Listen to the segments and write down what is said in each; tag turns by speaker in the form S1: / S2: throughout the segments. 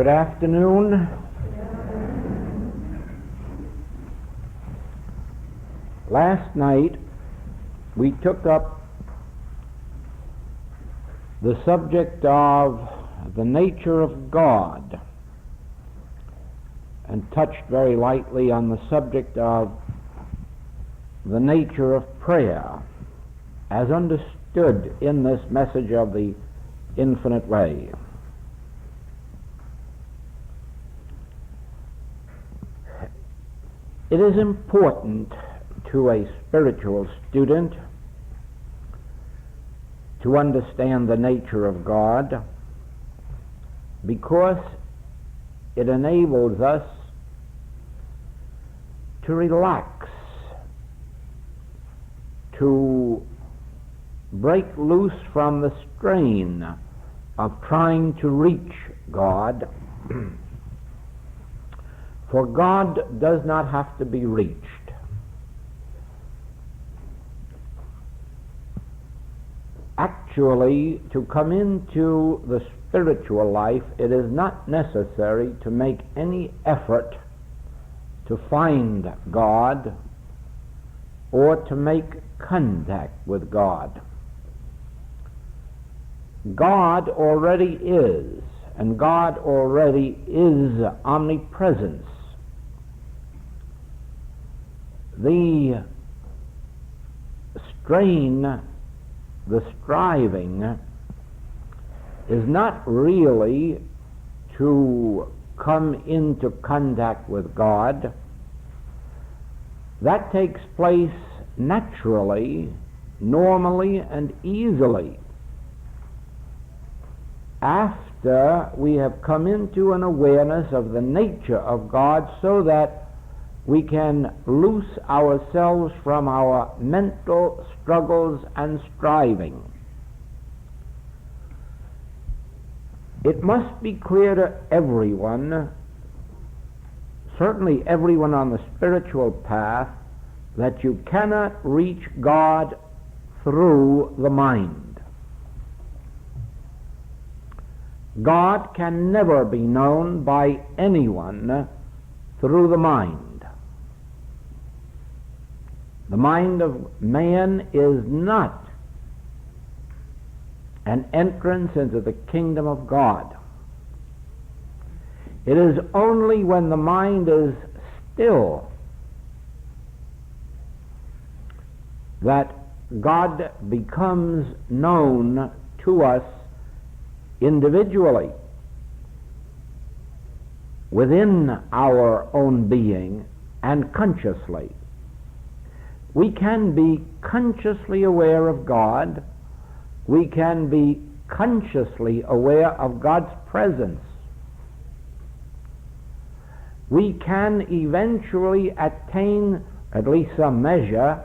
S1: Good afternoon. Last night we took up the subject of the nature of God and touched very lightly on the subject of the nature of prayer as understood in this message of the infinite way. It is important to a spiritual student to understand the nature of God because it enables us to relax, to break loose from the strain of trying to reach God. For God does not have to be reached. Actually, to come into the spiritual life, it is not necessary to make any effort to find God or to make contact with God. God already is, and God already is omnipresence. The strain, the striving, is not really to come into contact with God. That takes place naturally, normally, and easily after we have come into an awareness of the nature of God so that we can loose ourselves from our mental struggles and striving. It must be clear to everyone, certainly everyone on the spiritual path, that you cannot reach God through the mind. God can never be known by anyone through the mind. The mind of man is not an entrance into the kingdom of God. It is only when the mind is still that God becomes known to us individually, within our own being and consciously. We can be consciously aware of God. We can be consciously aware of God's presence. We can eventually attain at least some measure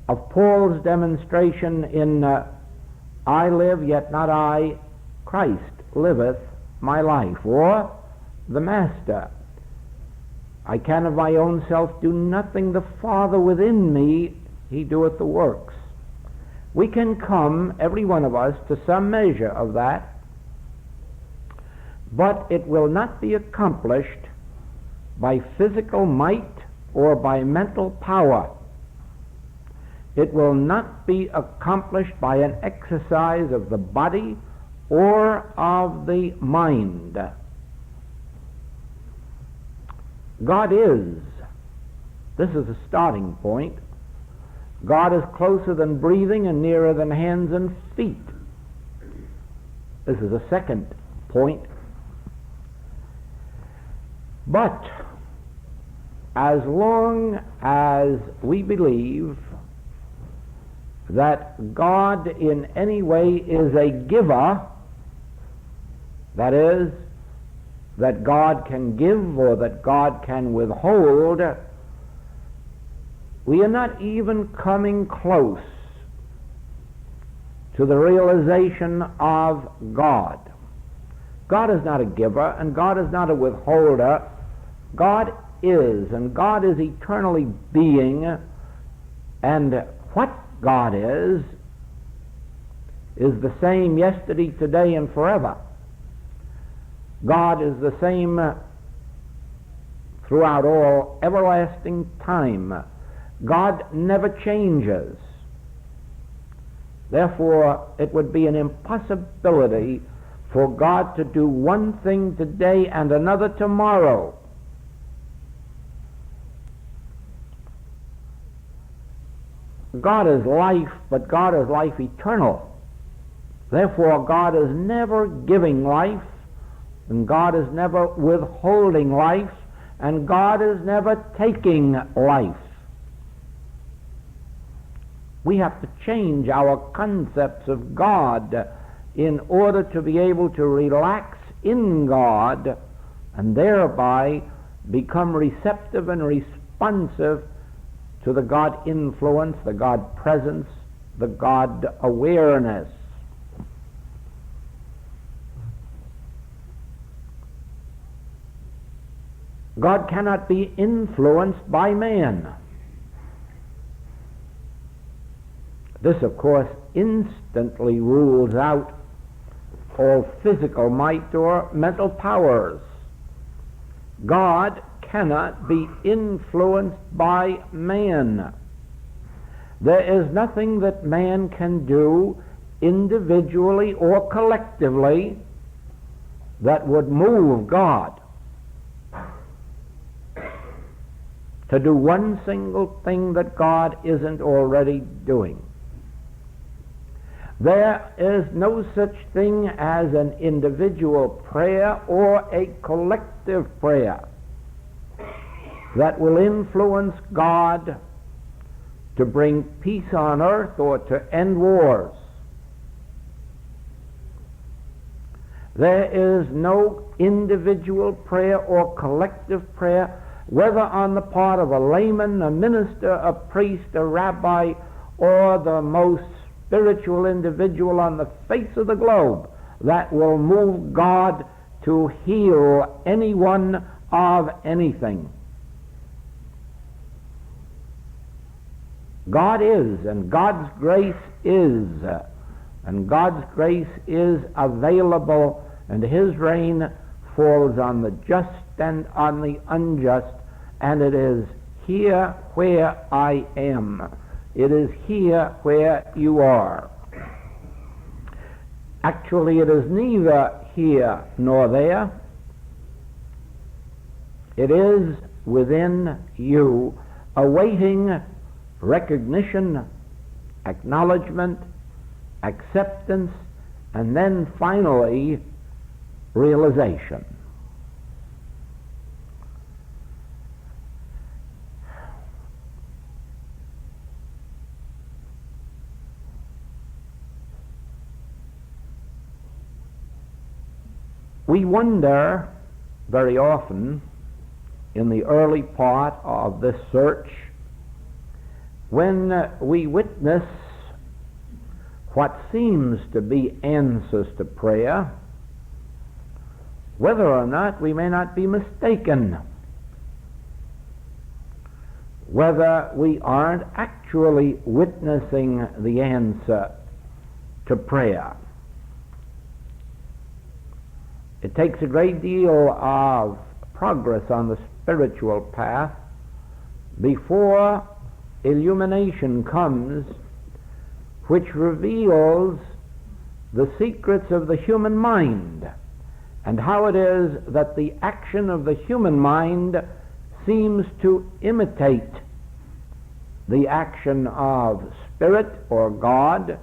S1: of Paul's demonstration in I live, yet not I, Christ liveth my life, or the Master. I can of my own self do nothing. The Father within me, he doeth the works. We can come, every one of us, to some measure of that, but it will not be accomplished by physical might or by mental power. It will not be accomplished by an exercise of the body or of the mind. God is. This is a starting point. God is closer than breathing and nearer than hands and feet. This is a second point. But as long as we believe that God in any way is a giver, that is, that God can give or that God can withhold, we are not even coming close to the realization of God. God is not a giver and God is not a withholder. God is, and God is eternally being, and what God is the same yesterday, today, and forever. God is the same throughout all everlasting time. God never changes. Therefore, it would be an impossibility for God to do one thing today and another tomorrow. God is life, but God is life eternal. Therefore, God is never giving life, and God is never withholding life, and God is never taking life. We have to change our concepts of God in order to be able to relax in God and thereby become receptive and responsive to the God influence, the God presence, the God awareness. God cannot be influenced by man. This, of course, instantly rules out all physical might or mental powers. God cannot be influenced by man. There is nothing that man can do individually or collectively that would move God to do one single thing that God isn't already doing. There is no such thing as an individual prayer or a collective prayer that will influence God to bring peace on earth or to end wars. There is no individual prayer or collective prayer, whether on the part of a layman, a minister, a priest, a rabbi, or the most spiritual individual on the face of the globe, that will move God to heal anyone of anything. God is, and God's grace is, and God's grace is available, and His rain falls on the just and on the unjust, and it is here where I am. It is here where you are. Actually, it is neither here nor there. It is within you, awaiting recognition, acknowledgement, acceptance, and then finally realization. We wonder very often in the early part of this search, when we witness what seems to be answers to prayer, whether or not we may not be mistaken, whether we aren't actually witnessing the answer to prayer. It takes a great deal of progress on the spiritual path before illumination comes, which reveals the secrets of the human mind and how it is that the action of the human mind seems to imitate the action of Spirit or God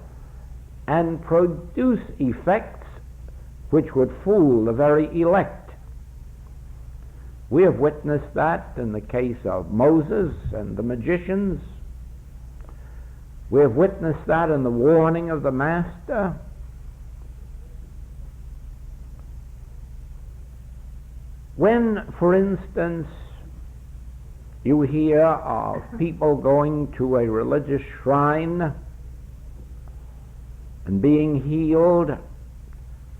S1: and produce effects which would fool the very elect. We have witnessed that in the case of Moses and the magicians. We have witnessed that in the warning of the Master. When, for instance, you hear of people going to a religious shrine and being healed,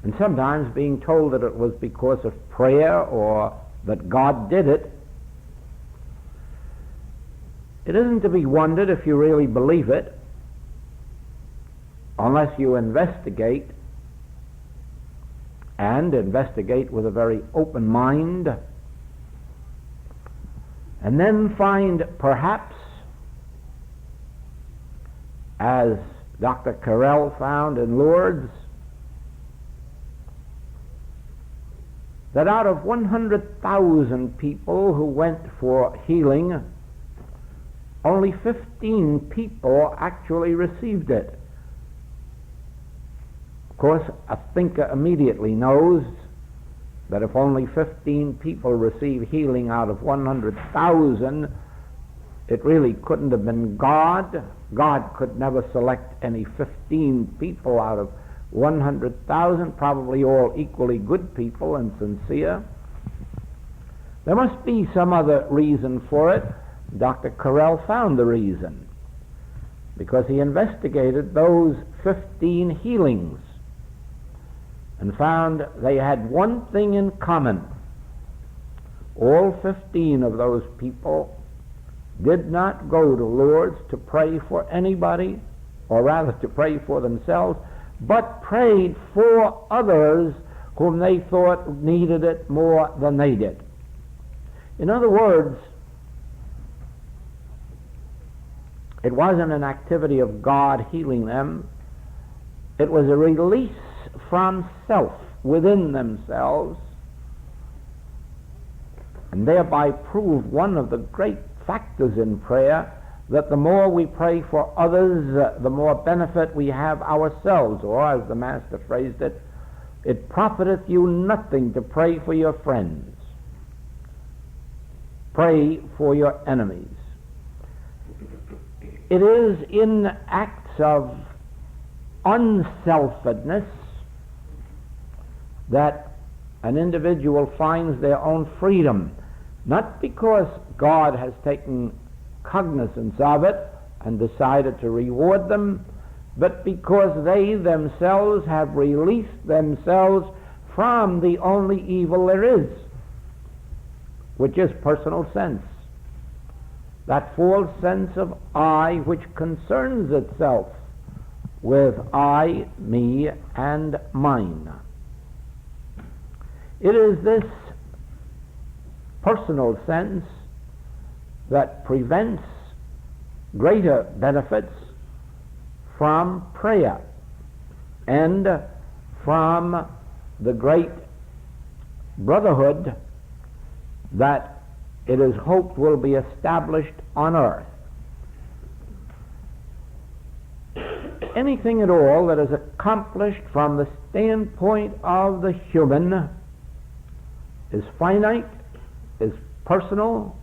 S1: and sometimes being told that it was because of prayer or that God did it, it isn't to be wondered if you really believe it, unless you investigate. and investigate with a very open mind, and then find perhaps, as Dr. Carell found in Lourdes, that out of 100,000 people who went for healing, only 15 people actually received it. Of course, a thinker immediately knows that if only 15 people receive healing out of 100,000, it really couldn't have been God. God could never select any 15 people out of 100,000, probably all equally good people and sincere. There must be some other reason for it. Dr. Carell found the reason, because he investigated those 15 healings and found they had one thing in common. All 15 of those people did not go to Lourdes to pray for anybody, or rather to pray for themselves, but prayed for others whom they thought needed it more than they did. In other words, it wasn't an activity of God healing them. It was a release from self within themselves, and thereby proved one of the great factors in prayer, that the more we pray for others, the more benefit we have ourselves. Or, as the Master phrased it, it profiteth you nothing to pray for your friends. Pray for your enemies. It is in acts of unselfedness that an individual finds their own freedom, not because God has taken cognizance of it and decided to reward them, but because they themselves have released themselves from the only evil there is, which is personal sense. That false sense of I, which concerns itself with I, me, and mine. It is this personal sense that prevents greater benefits from prayer and from the great brotherhood that it is hoped will be established on earth. Anything at all that is accomplished from the standpoint of the human is finite, is personal,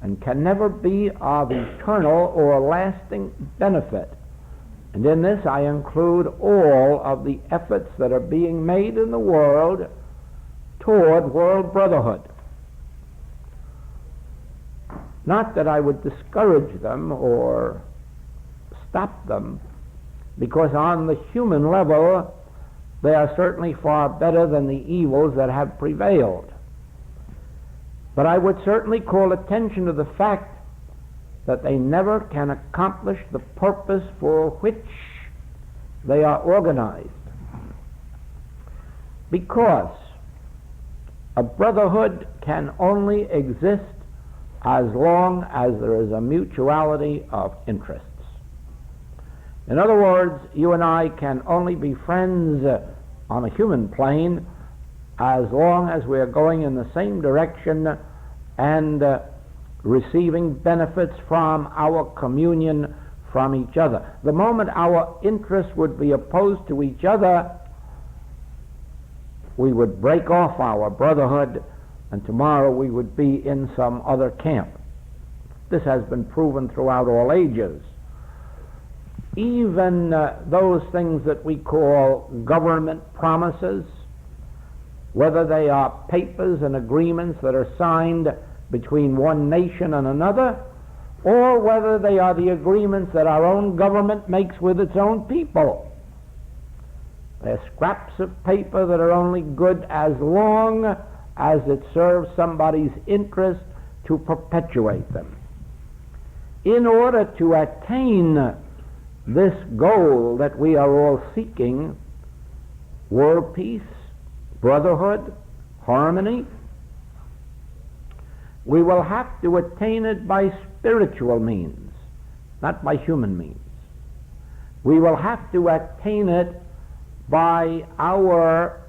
S1: and can never be of eternal or lasting benefit. And in this I include all of the efforts that are being made in the world toward world brotherhood. Not that I would discourage them or stop them, because on the human level they are certainly far better than the evils that have prevailed. But I would certainly call attention to the fact that they never can accomplish the purpose for which they are organized. Because a brotherhood can only exist as long as there is a mutuality of interests. In other words, you and I can only be friends on a human plane as long as we are going in the same direction and receiving benefits from our communion from each other. The moment our interests would be opposed to each other, we would break off our brotherhood, and tomorrow we would be in some other camp. This has been proven throughout all ages. Even those things that we call government promises, whether they are papers and agreements that are signed between one nation and another, or whether they are the agreements that our own government makes with its own people. They're scraps of paper that are only good as long as it serves somebody's interest to perpetuate them. In order to attain this goal that we are all seeking, world peace, brotherhood, harmony, we will have to attain it by spiritual means, not by human means. We will have to attain it by our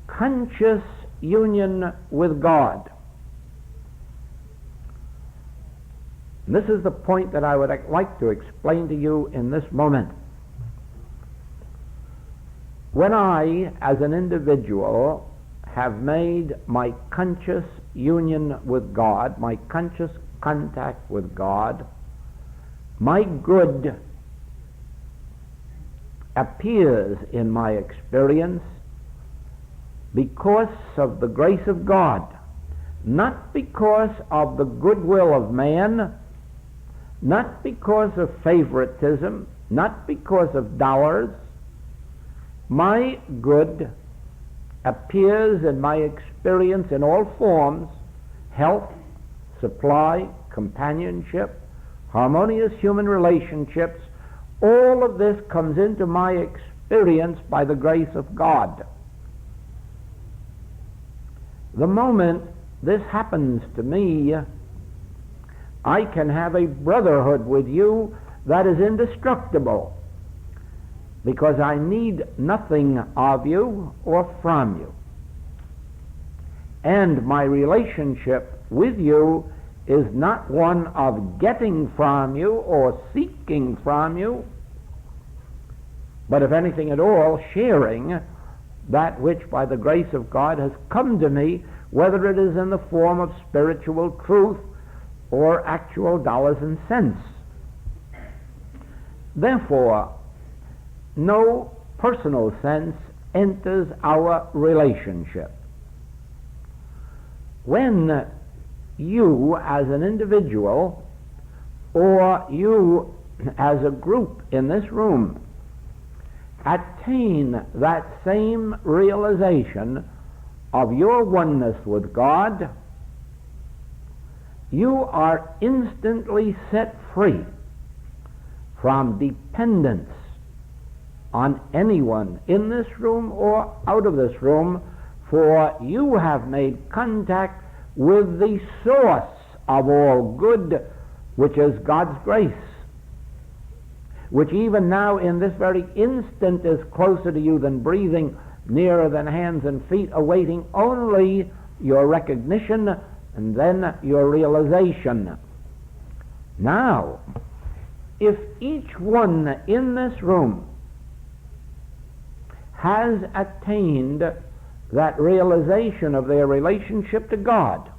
S1: conscious union with God. And this is the point that I would like to explain to you in this moment. When I, as an individual, have made my conscious union with God, my conscious contact with God, my good appears in my experience because of the grace of God, not because of the goodwill of man, not because of favoritism, not because of dollars. My good appears in my experience in all forms: health, supply, companionship, harmonious human relationships. All of this comes into my experience by the grace of God. The moment this happens to me, I can have a brotherhood with you that is indestructible, because I need nothing of you or from you. And my relationship with you is not one of getting from you or seeking from you, but if anything at all, sharing that which by the grace of God has come to me, whether it is in the form of spiritual truth or actual dollars and cents. Therefore, no personal sense enters our relationship. When you as an individual, or you as a group in this room, attain that same realization of your oneness with God, you are instantly set free from dependence on anyone in this room or out of this room, for you have made contact with the source of all good, which is God's grace, which even now in this very instant is closer to you than breathing, nearer than hands and feet, awaiting only your recognition and then your realization. Now, if each one in this room has attained that realization of their relationship to God,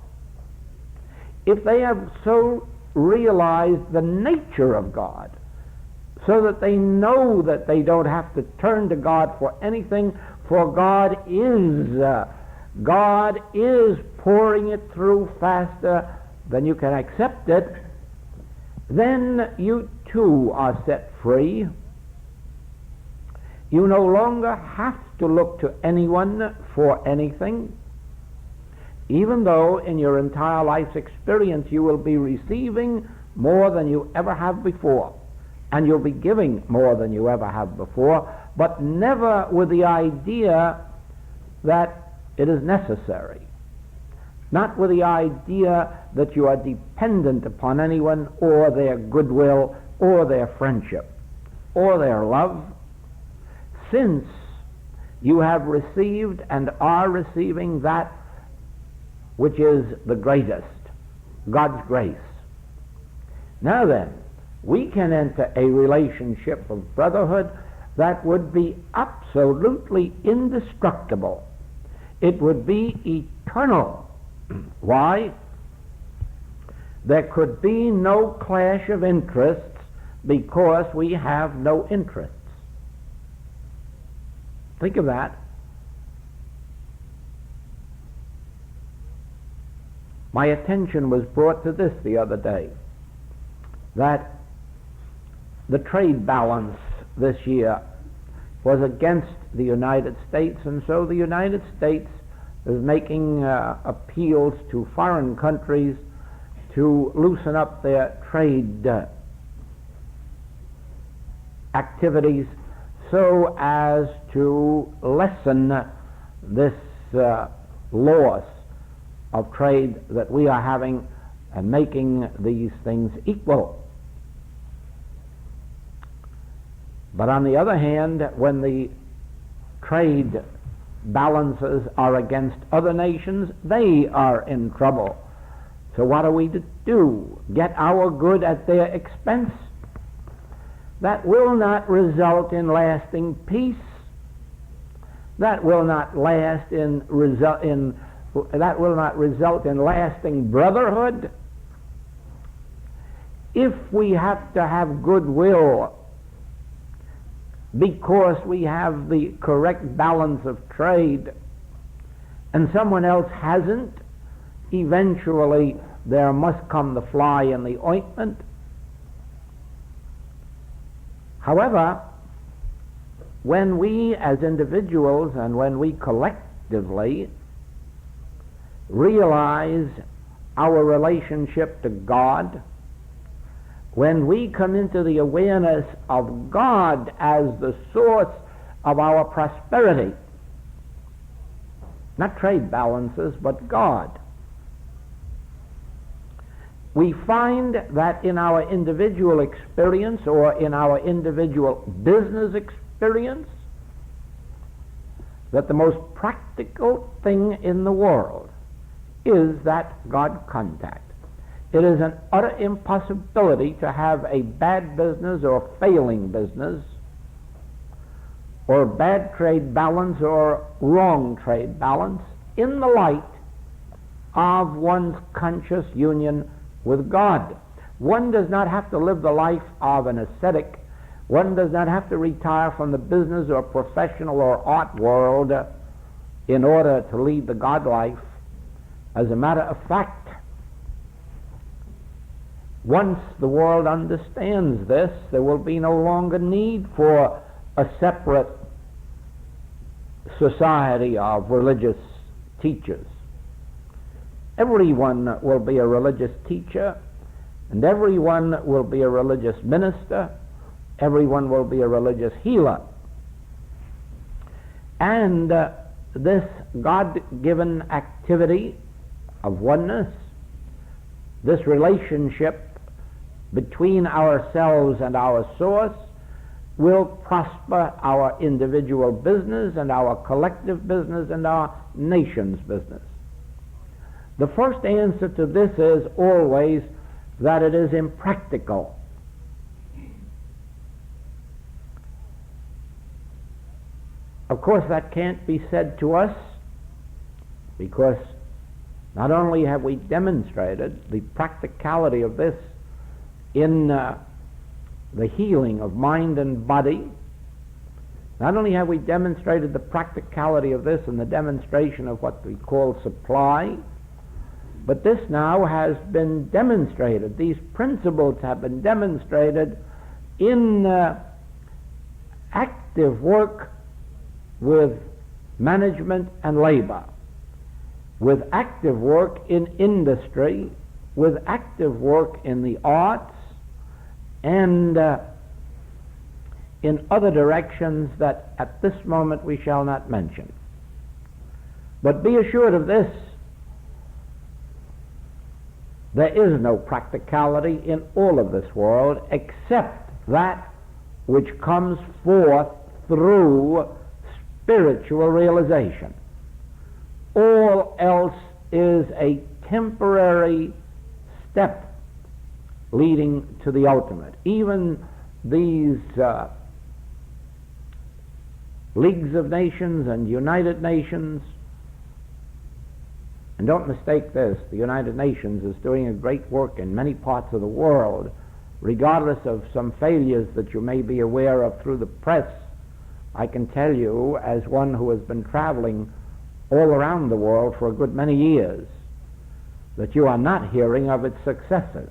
S1: if they have so realized the nature of God, so that they know that they don't have to turn to God for anything, for God is pouring it through faster than you can accept it, then you too are set free. You no longer have to look to anyone for anything, even though in your entire life's experience you will be receiving more than you ever have before, and you'll be giving more than you ever have before, but never with the idea that it is necessary, not with the idea that you are dependent upon anyone or their goodwill or their friendship or their love, since you have received and are receiving that which is the greatest, God's grace. Now then, we can enter a relationship of brotherhood that would be absolutely indestructible. It would be eternal. Why? There could be no clash of interests because we have no interests. Think of that. My attention was brought to this the other day, that the trade balance this year was against the United States, and so the United States is making appeals to foreign countries to loosen up their trade activities so as to lessen this loss of trade that we are having and making these things equal. But on the other hand, when the trade balances are against other nations, they are in trouble. So what are we to do? Get our good at their expense? That will not result in lasting peace. That will not result in lasting brotherhood. If we have to have goodwill because we have the correct balance of trade and someone else hasn't, eventually there must come the fly in the ointment. However, when we as individuals and when we collectively realize our relationship to God, when we come into the awareness of God as the source of our prosperity, not trade balances, but God, we find that in our individual experience or in our individual business experience, that the most practical thing in the world is that God contact. It is an utter impossibility to have a bad business or failing business or bad trade balance or wrong trade balance in the light of one's conscious union with God. One does not have to live the life of an ascetic. One does not have to retire from the business or professional or art world in order to lead the God life. As a matter of fact, once the world understands this, there will be no longer need for a separate society of religious teachers. Everyone will be a religious teacher, and everyone will be a religious minister. Everyone will be a religious healer. And this God-given activity of oneness, this relationship between ourselves and our source, will prosper our individual business and our collective business and our nation's business. The first answer to this is always that it is impractical. Of course, that can't be said to us because not only have we demonstrated the practicality of this in the healing of mind and body, not only have we demonstrated the practicality of this in the demonstration of what we call supply, but this now has been demonstrated. These principles have been demonstrated in active work with management and labor, with active work in industry, with active work in the arts, and in other directions that at this moment we shall not mention. But be assured of this: there is no practicality in all of this world except that which comes forth through spiritual realization. All else is a temporary step leading to the ultimate. Even these leagues of nations and United Nations, and don't mistake this, the United Nations is doing a great work in many parts of the world, regardless of some failures that you may be aware of through the press. I can tell you, as one who has been traveling all around the world for a good many years, that you are not hearing of its successes.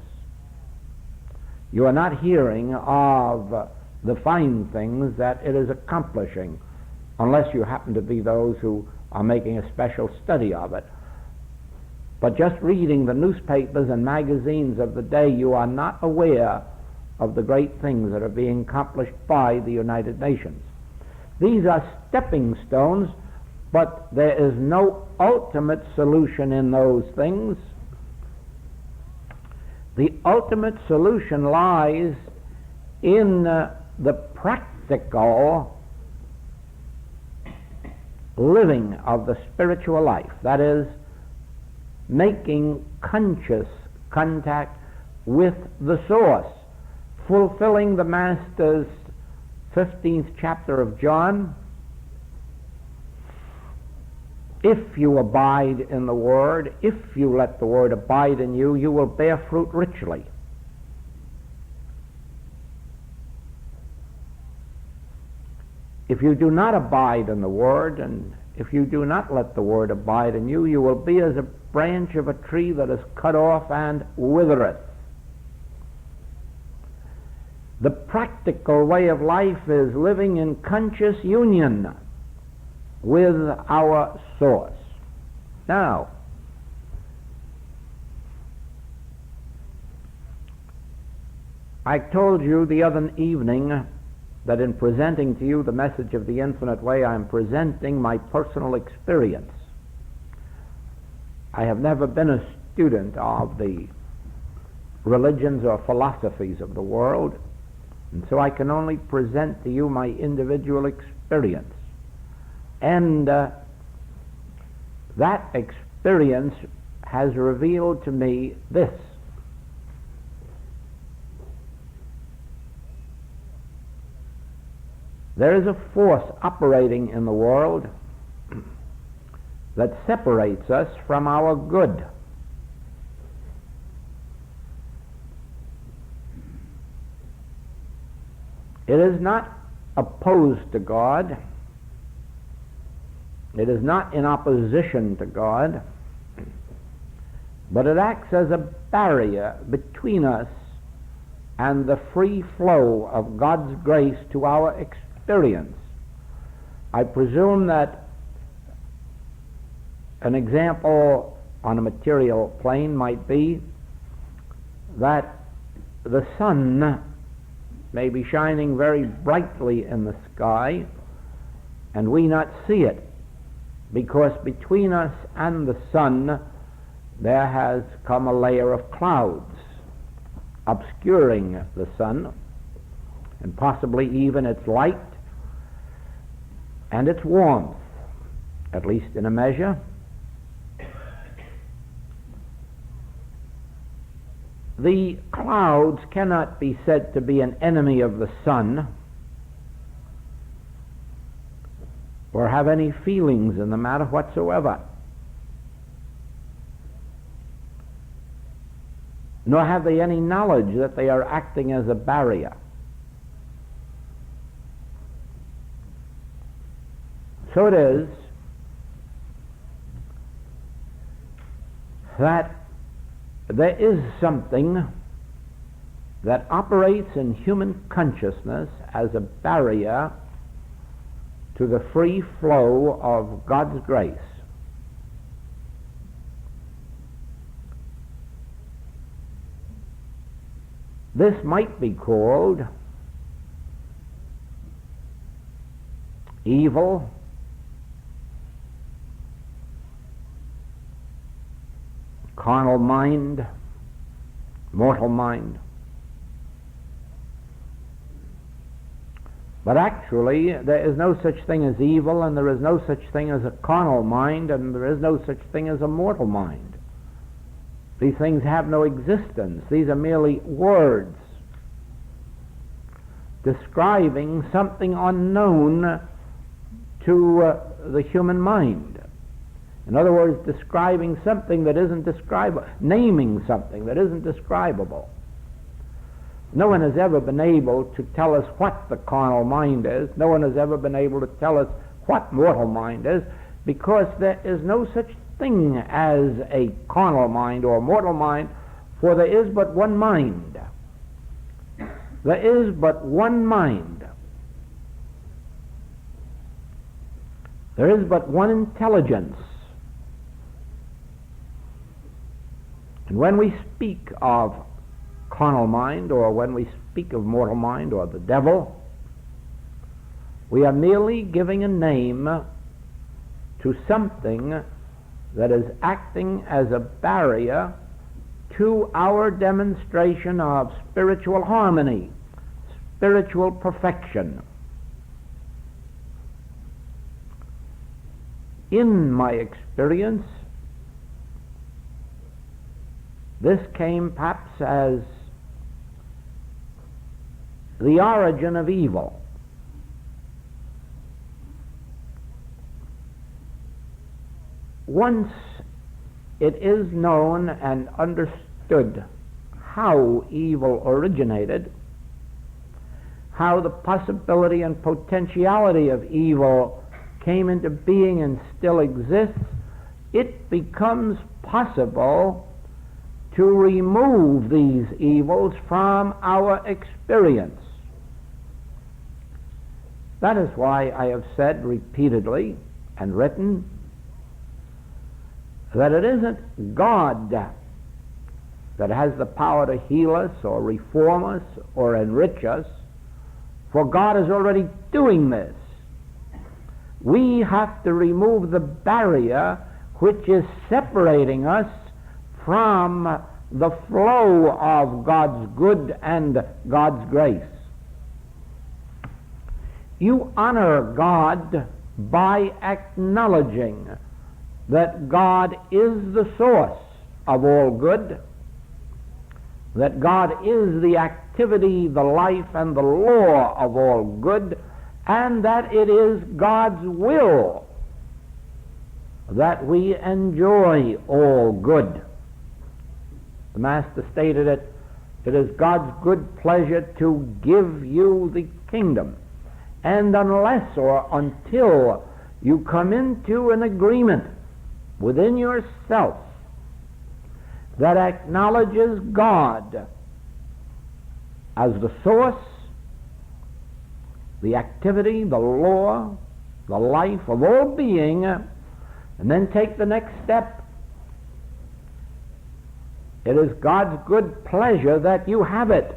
S1: You are not hearing of the fine things that it is accomplishing, unless you happen to be those who are making a special study of it. But just reading the newspapers and magazines of the day, you are not aware of the great things that are being accomplished by the United Nations. These are stepping stones But there is no ultimate solution in those things. The ultimate solution lies in the practical living of the spiritual life. That is, making conscious contact with the source, fulfilling the Master's 15th chapter of John. If you abide in the Word, if you let the Word abide in you, you will bear fruit richly. If you do not abide in the Word, and if you do not let the Word abide in you, you will be as a branch of a tree that is cut off and withereth. The practical way of life is living in conscious union with our source. Now, I told you the other evening that in presenting to you the message of the infinite way, I am presenting my personal experience. I have never been a student of the religions or philosophies of the world, and so I can only present to you my individual experience. And that experience has revealed to me this: there is a force operating in the world that separates us from our good. It is not opposed to God. It is not in opposition to God, but it acts as a barrier between us and the free flow of God's grace to our experience. I presume that an example on a material plane might be that the sun may be shining very brightly in the sky and we not see it, because between us and the sun there has come a layer of clouds obscuring the sun, and possibly even its light and its warmth, at least in a measure. The clouds cannot be said to be an enemy of the sun or have any feelings in the matter whatsoever, nor have they any knowledge that they are acting as a barrier. So it is that there is something that operates in human consciousness as a barrier to the free flow of God's grace. This might be called evil, carnal mind, mortal mind. But actually, there is no such thing as evil, and there is no such thing as a carnal mind, and there is no such thing as a mortal mind. These things have no existence. These are merely words describing something unknown to the human mind. In other words, describing something that isn't describable, naming something that isn't describable. No one has ever been able to tell us what the carnal mind is. No one has ever been able to tell us what mortal mind is, because there is no such thing as a carnal mind or mortal mind, for there is but one mind. There is but one mind. There is but one intelligence. And when we speak of carnal mind, or when we speak of mortal mind or the devil, we are merely giving a name to something that is acting as a barrier to our demonstration of spiritual harmony, spiritual perfection. In my experience, this came perhaps as the origin of evil. Once it is known and understood how evil originated, how the possibility and potentiality of evil came into being and still exists, it becomes possible to remove these evils from our experience. That is why I have said repeatedly and written that it isn't God that has the power to heal us or reform us or enrich us, for God is already doing this. We have to remove the barrier which is separating us from the flow of God's good and God's grace. You honor God by acknowledging that God is the source of all good, that God is the activity, the life, and the law of all good, and that it is God's will that we enjoy all good. The Master stated it, it is God's good pleasure to give you the kingdom. And unless or until you come into an agreement within yourself that acknowledges God as the source, the activity, the law, the life of all being, and then take the next step, it is God's good pleasure that you have it.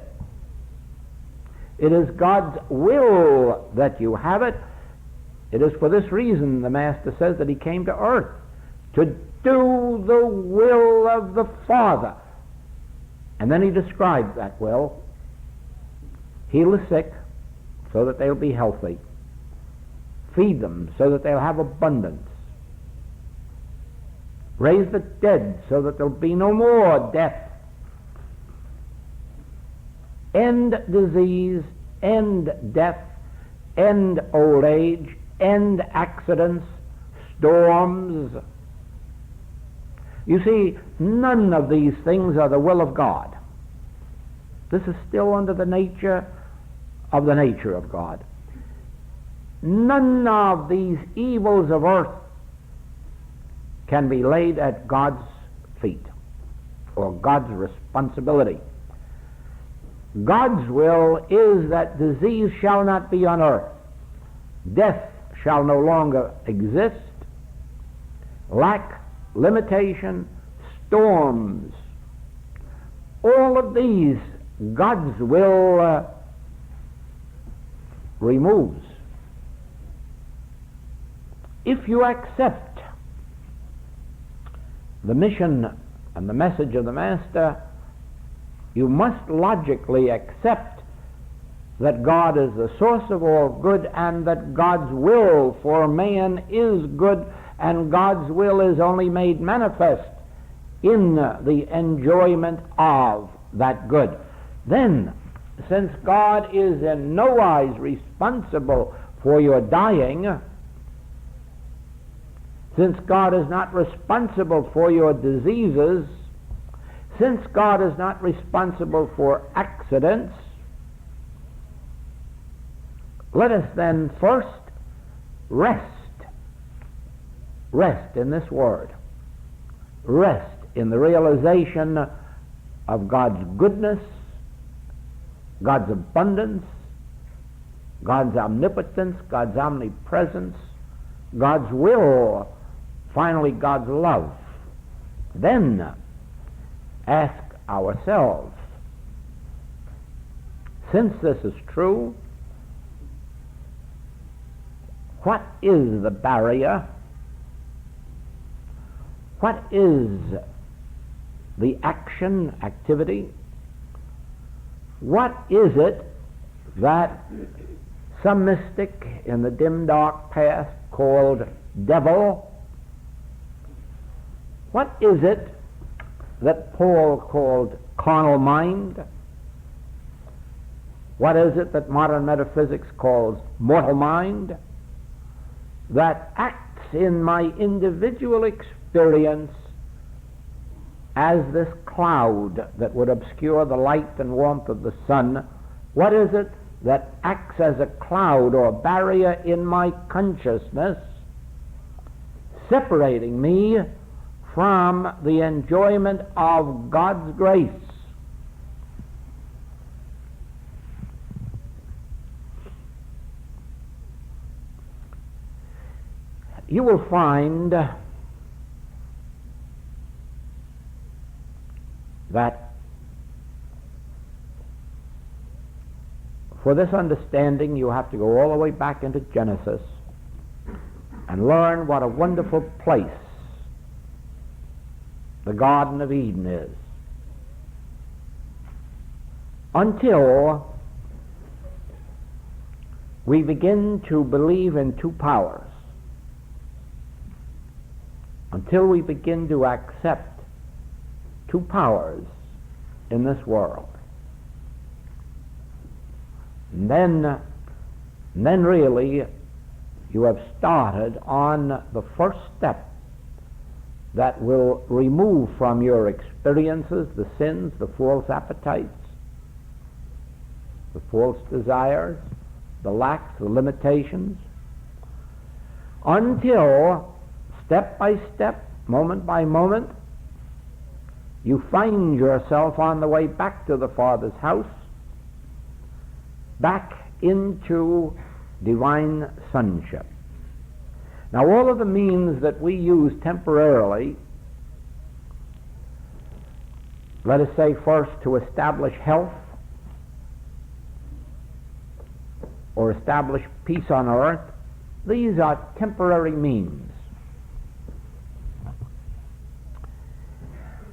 S1: It is God's will that you have it. It is for this reason the Master says that he came to earth, to do the will of the Father. And then he describes that will. Heal the sick so that they'll be healthy. Feed them so that they'll have abundance. Raise the dead so that there'll be no more death. End disease, end death, end old age, end accidents, storms. You see, none of these things are the will of God. This is still under the nature of God. None of these evils of earth can be laid at God's feet or God's responsibility. God's will is that disease shall not be on earth. Death shall no longer exist. Lack, limitation, storms, all of these God's will removes. If you accept the mission and the message of the Master, you must logically accept that God is the source of all good and that God's will for man is good, and God's will is only made manifest in the enjoyment of that good. Then, since God is in no wise responsible for your dying, since God is not responsible for your diseases, since God is not responsible for accidents, let us then first rest in this word. Rest in the realization of God's goodness, God's abundance, God's omnipotence, God's omnipresence, God's will, finally God's love. Then ask ourselves, since this is true, what is the barrier What is the activity? What is it that some mystic in the dim dark past called devil? What is it that Paul called carnal mind? What is it that modern metaphysics calls mortal mind? That acts in my individual experience as this cloud that would obscure the light and warmth of the sun. What is it that acts as a cloud or barrier in my consciousness, separating me from the enjoyment of God's grace? You will find that for this understanding you have to go all the way back into Genesis and learn what a wonderful place the Garden of Eden is, until we begin to believe in two powers, until we begin to accept two powers in this world. And then really you have started on the first step that will remove from your experiences the sins, the false appetites, the false desires, the lacks, the limitations, until step by step, moment by moment, you find yourself on the way back to the Father's house, back into divine sonship. Now, all of the means that we use temporarily, let us say first to establish health or establish peace on earth, these are temporary means.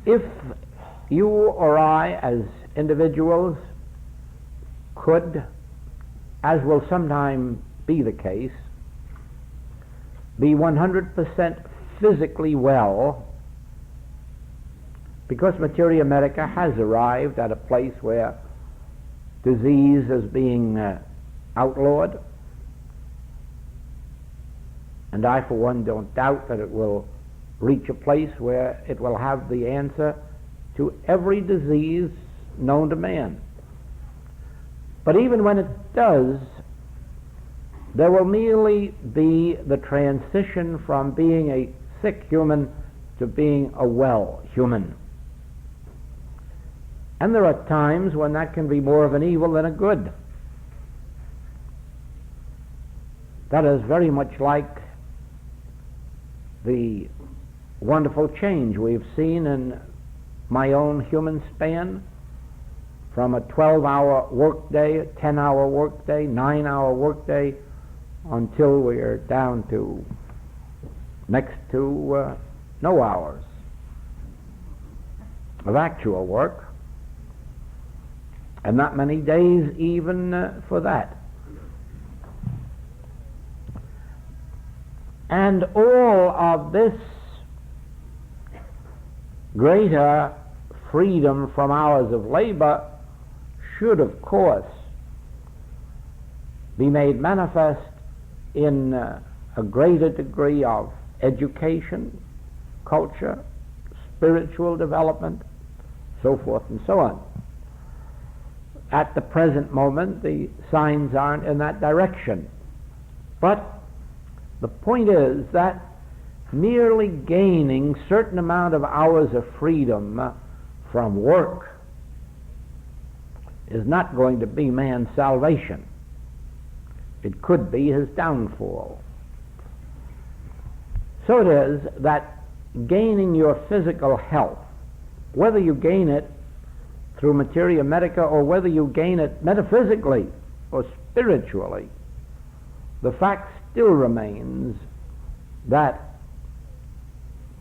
S1: If you or I, as individuals, could, as will sometime be the case, be 100% physically well, because materia medica has arrived at a place where disease is being outlawed, and I for one don't doubt that it will reach a place where it will have the answer to every disease known to man. But even when it does, there will merely be the transition from being a sick human to being a well human. And there are times when that can be more of an evil than a good. That is very much like the wonderful change we've seen in my own human span, from a 12-hour workday, a 10-hour workday, 9-hour workday, until we're down to next to no hours of actual work, and not many days even for that. And all of this greater freedom from hours of labor should, of course, be made manifest in a greater degree of education, culture, spiritual development, so forth and so on. At the present moment, the signs aren't in that direction. But the point is that merely gaining certain amount of hours of freedom from work is not going to be man's salvation. It could be his downfall. So it is that gaining your physical health, whether you gain it through materia medica or whether you gain it metaphysically or spiritually, the fact still remains that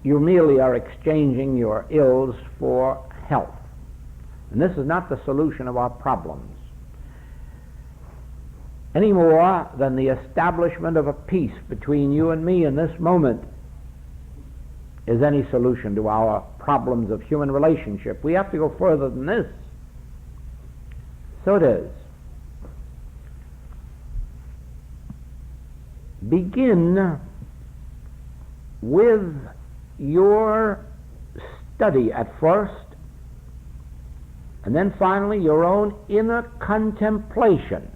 S1: you merely are exchanging your ills for health. And this is not the solution of our problems, any more than the establishment of a peace between you and me in this moment is any solution to our problems of human relationship. We have to go further than this. So it is. Begin with your study at first, and then finally your own inner contemplation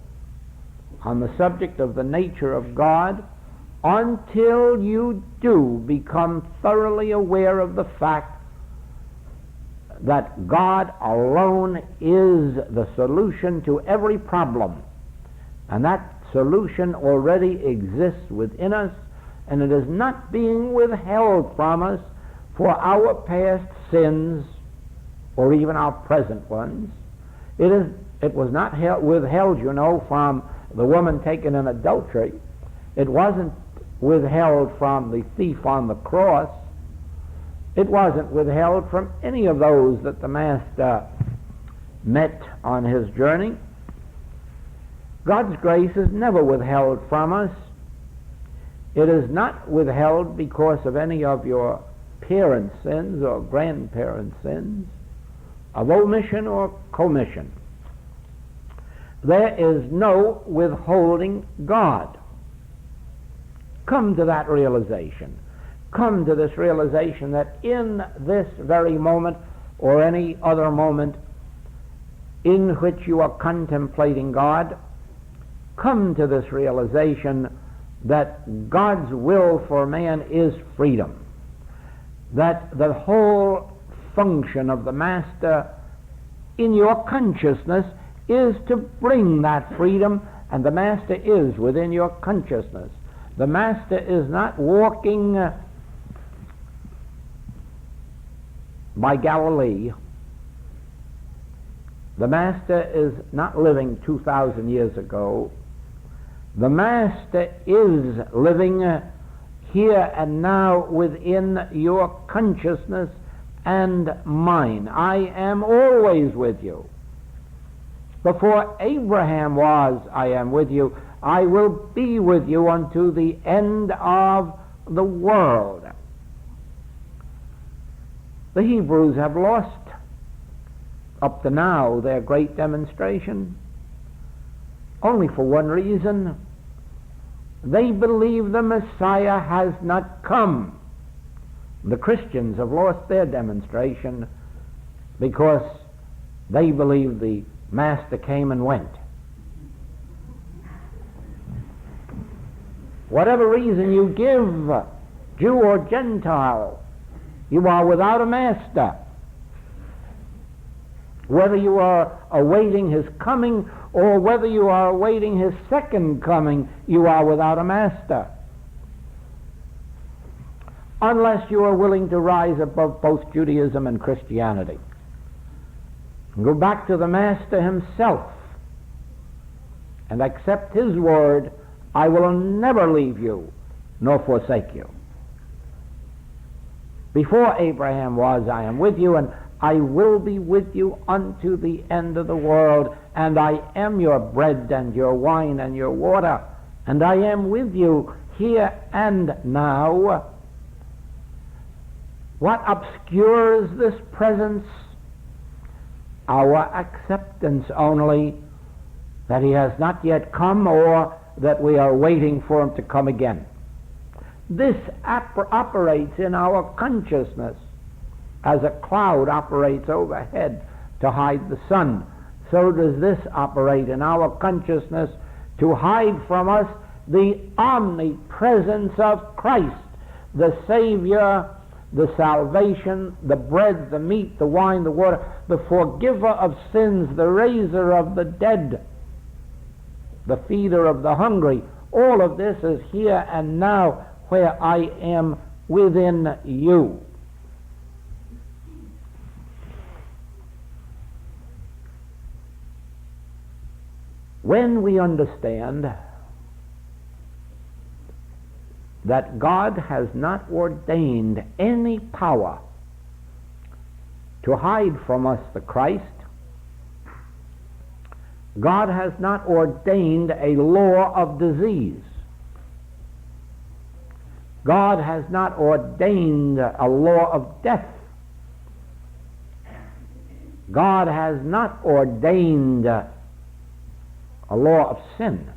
S1: on the subject of the nature of God, until you do become thoroughly aware of the fact that God alone is the solution to every problem. And that solution already exists within us, and it is not being withheld from us for our past sins or even our present ones. It was not withheld, you know, from the woman taken in adultery. It wasn't withheld from the thief on the cross. It wasn't withheld from any of those that the Master met on his journey. God's grace is never withheld from us. It is not withheld because of any of your parents' sins or grandparents' sins, of omission or commission. There is no withholding God. Come to that realization. Come to this realization that in this very moment or any other moment in which you are contemplating God, come to this realization that God's will for man is freedom. That the whole function of the Master in your consciousness is to bring that freedom, and the Master is within your consciousness. The Master is not walking by Galilee. The Master is not living 2,000 years ago. The Master is living here and now within your consciousness and mine. I am always with you. Before Abraham was, I am with you. I will be with you unto the end of the world. The Hebrews have lost, up to now, their great demonstration, only for one reason. They believe the Messiah has not come. The Christians have lost their demonstration because they believe the Master came and went. Whatever reason you give, Jew or Gentile, you are without a Master. Whether you are awaiting his coming or whether you are awaiting his second coming, you are without a Master. Unless you are willing to rise above both Judaism and Christianity. Go back to the Master himself and accept his word, I will never leave you nor forsake you. Before Abraham was, I am with you, and I will be with you unto the end of the world, and I am your bread and your wine and your water, and I am with you here and now. What obscures this presence? Our acceptance only that he has not yet come, or that we are waiting for him to come again. This operates in our consciousness as a cloud operates overhead to hide the sun. So does this operate in our consciousness to hide from us the omnipresence of Christ, the Savior, the salvation, the bread, the meat, the wine, the water, the forgiver of sins, the raiser of the dead, the feeder of the hungry. All of this is here and now where I am within you. When we understand that God has not ordained any power to hide from us the Christ. God has not ordained a law of disease. God has not ordained a law of death. God has not ordained a law of sin.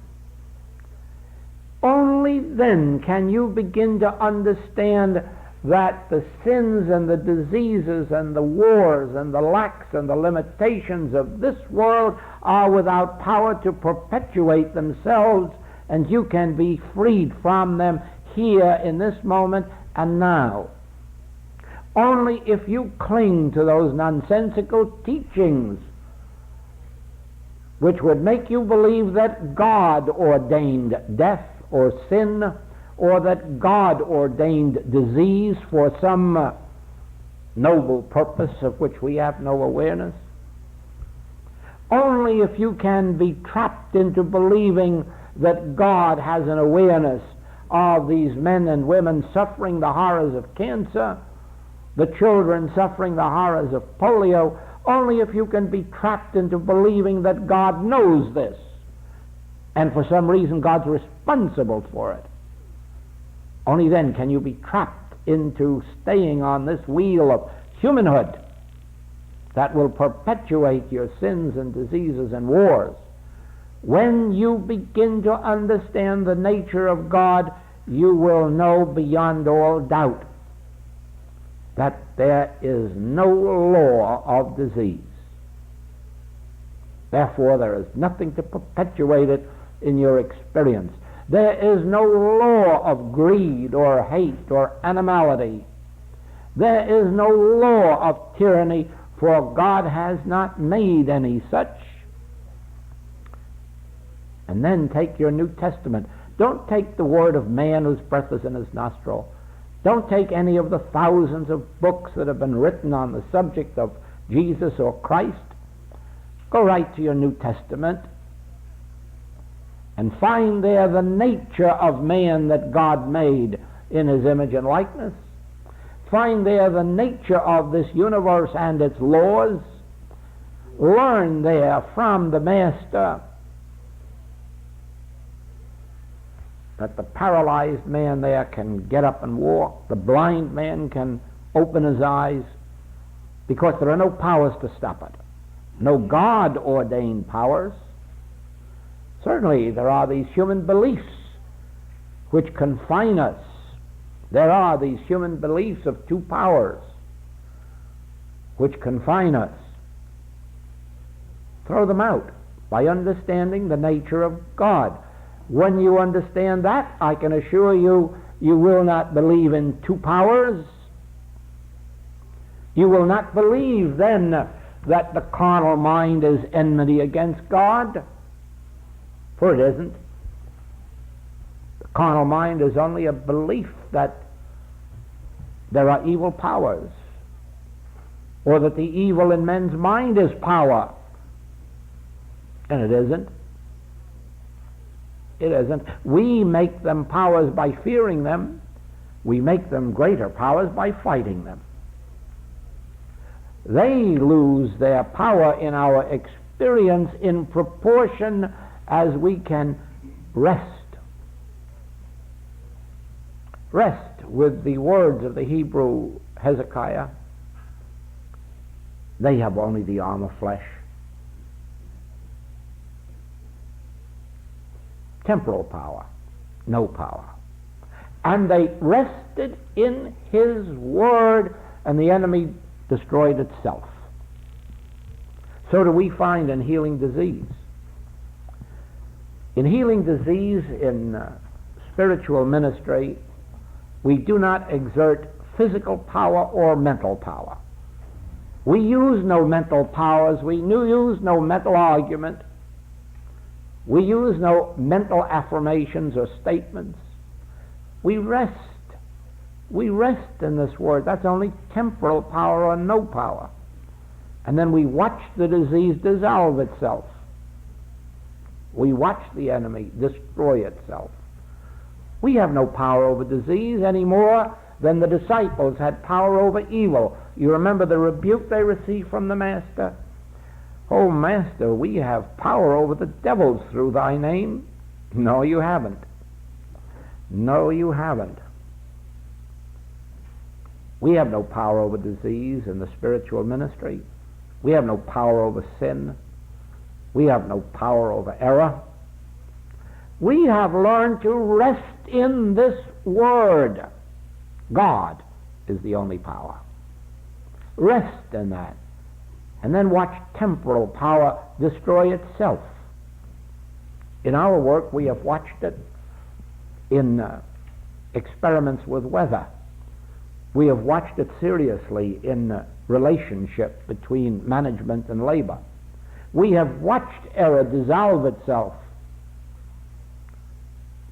S1: Only then can you begin to understand that the sins and the diseases and the wars and the lacks and the limitations of this world are without power to perpetuate themselves, and you can be freed from them here in this moment and now. Only if you cling to those nonsensical teachings which would make you believe that God ordained death or sin, or that God ordained disease for some noble purpose of which we have no awareness. Only if you can be trapped into believing that God has an awareness of these men and women suffering the horrors of cancer, the children suffering the horrors of polio, only if you can be trapped into believing that God knows this, and for some reason God's responsible for it. Only then can you be trapped into staying on this wheel of humanhood that will perpetuate your sins and diseases and wars. When you begin to understand the nature of God, you will know beyond all doubt that there is no law of disease. Therefore, there is nothing to perpetuate it in your experience. There is no law of greed or hate or animality. There is no law of tyranny, for God has not made any such. And then take your New Testament. Don't take the word of man whose breath is in his nostril. Don't take any of the thousands of books that have been written on the subject of Jesus or Christ. Go right to your New Testament and find there the nature of man that God made in his image and likeness. Find there the nature of this universe and its laws. Learn there from the Master that the paralyzed man there can get up and walk, the blind man can open his eyes, because there are no powers to stop it. No God-ordained powers. Certainly there are these human beliefs which confine us. There are these human beliefs of two powers which confine us. Throw them out by understanding the nature of God. When you understand that, I can assure you, you will not believe in two powers. You will not believe then that the carnal mind is enmity against God, for it isn't. The carnal mind is only a belief that there are evil powers, or that the evil in men's mind is power, and it isn't. It isn't. We make them powers by fearing them. We make them greater powers by fighting them. They lose their power in our experience in proportion as we can rest. Rest with the words of the Hebrew Hezekiah. They have only the arm of flesh. Temporal power, no power. And they rested in his word, and the enemy destroyed itself. So do we find in healing disease. In healing disease, in spiritual ministry, we do not exert physical power or mental power. We use no mental powers. We use no mental argument. We use no mental affirmations or statements. We rest. We rest in this word. That's only temporal power or no power. And then we watch the disease dissolve itself. We watch the enemy destroy itself. We have no power over disease any more than the disciples had power over evil. You remember the rebuke they received from the Master? "Oh, Master, we have power over the devils through thy name." No, you haven't. No, you haven't. We have no power over disease in the spiritual ministry. We have no power over sin. We have no power over error. We have learned to rest in this Word. God is the only power. Rest in that. And then watch temporal power destroy itself. In our work, we have watched it in experiments with weather. We have watched it seriously in relationship between management and labor. We have watched error dissolve itself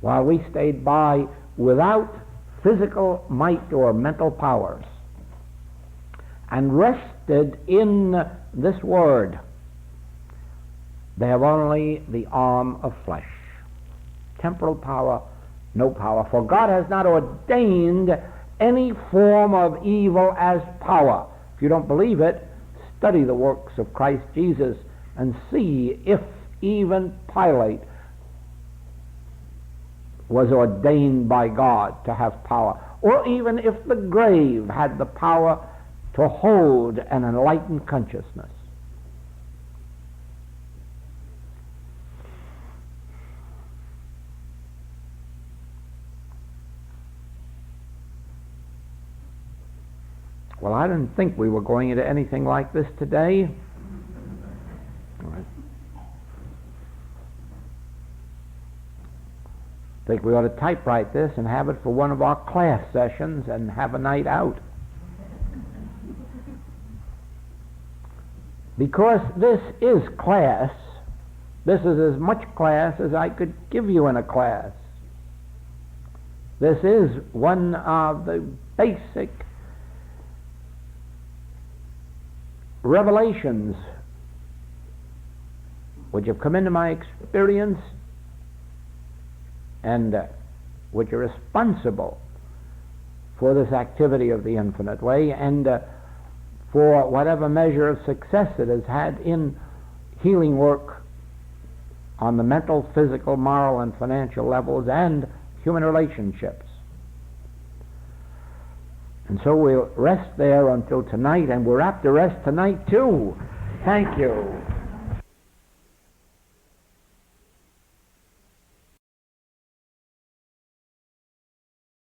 S1: while we stayed by without physical might or mental powers and rested in this Word. They have only the arm of flesh. Temporal power, no power. For God has not ordained any form of evil as power. If you don't believe it, study the works of Christ Jesus and see if even Pilate was ordained by God to have power, or even if the grave had the power to hold an enlightened consciousness. Well, I didn't think we were going into anything like this today. I think we ought to typewrite this and have it for one of our class sessions and have a night out. Because this is class. This is as much class as I could give you in a class. This is one of the basic revelations which have come into my experience and which are responsible for this activity of the infinite way and for whatever measure of success it has had in healing work on the mental, physical, moral, and financial levels and human relationships. And so we'll rest there until tonight, and we're apt to rest tonight too. Thank you.